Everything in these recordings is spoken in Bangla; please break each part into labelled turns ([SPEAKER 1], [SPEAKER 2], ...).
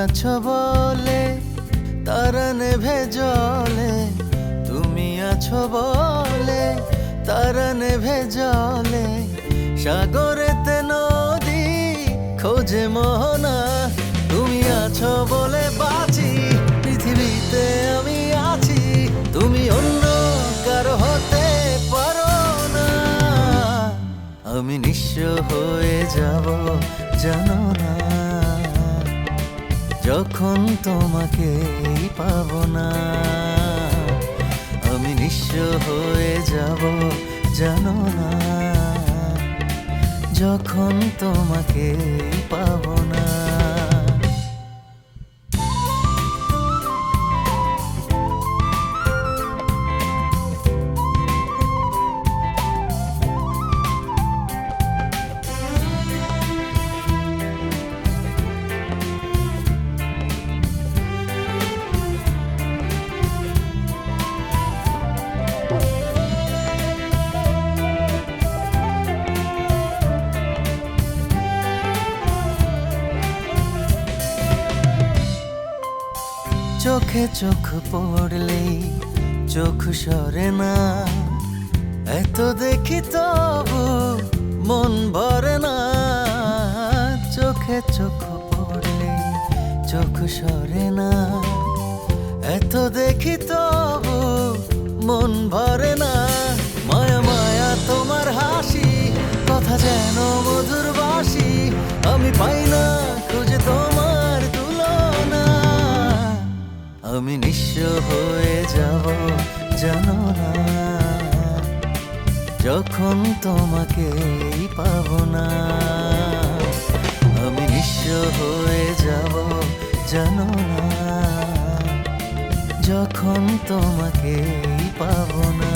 [SPEAKER 1] আছো বলে তারা নেভে জলে, তুমি আছো বলে তারা নেভে জলে। সাগরেতে নদী খোঁজে মোহনা, তুমি আছো বলে বাঁচি, পৃথিবীতে আমি আছি। তুমি অন্য কারো হতে পারো না, আমি নিঃস্ব হয়ে যাব জানো না, যখন তোমাকে পাবো না। আমি নিঃস্ব হয়ে যাব জানো না, যখন তোমাকে পাবো না। চোখে চোখ পড়লেই চোখ সরে না, এত দেখি তবু মন ভরে না। চোখে চোখ পড়লেই চোখ সরে না, এত দেখি তবু মন ভরে না। মায়া মায়া তোমার হাসি, কথা যেন মধুর বাসি, আমি পাই না খুঁজে তোমার তুলনা। আমি নিঃস্ব হয়ে যাব জানো না, যখন তোমাকে পাবো না। আমি নিঃস্ব হয়ে যাব জানো না, যখন তোমাকে পাবো না।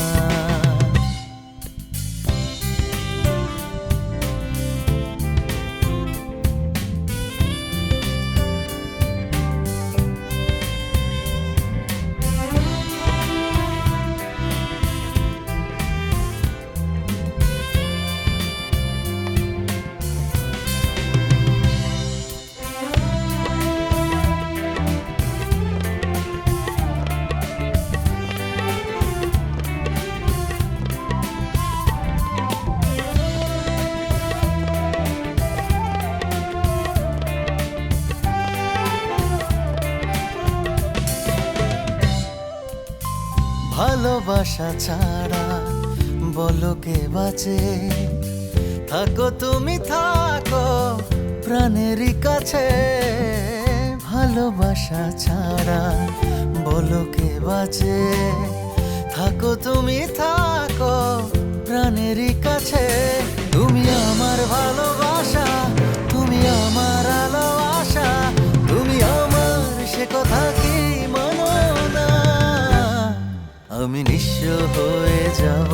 [SPEAKER 1] ভালোবাসা ছাড়া বলো কে বাঁচে, থাকো তুমি থাকো প্রাণেরই কাছে। ভালোবাসা ছাড়া বলো কে বাঁচে, থাকো তুমি থাকো প্রাণেরই কাছে। তুমি আমার ভালোবাসা, তুমি আমার আলো আশা, তুমি আমার সে কথা কি মানো না। আমি নিঃস্ব হয়ে যাব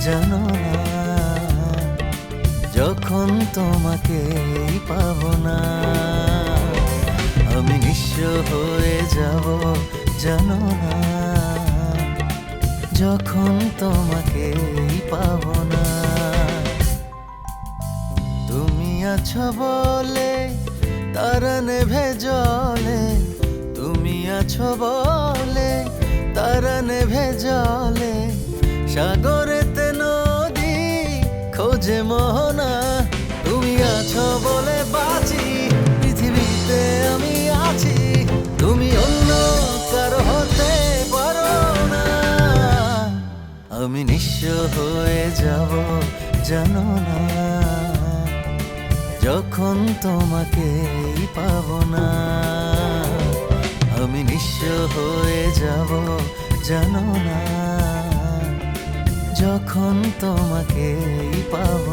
[SPEAKER 1] জানো না, যখন তোমাকে পাবো না। আমি নিঃস্ব হয়ে যাব জানো না, যখন তোমাকে পাবো না। তুমি আছো বলে তারা নেভে জলে, তুমি আছো বলে তারা নেভে জলে। সাগরেতে নদী খোঁজে মোহনা, তুমি আছো বলে বাঁচি, পৃথিবীতে আমি আছি। তুমি অন্য কারো হতে পারো না, আমি নিঃস্ব হয়ে যাব জানো না, যখন তোমাকে পাবো না। আমি নিঃস্ব হয়ে যাব জানো না, যখন তোমাকে পাবো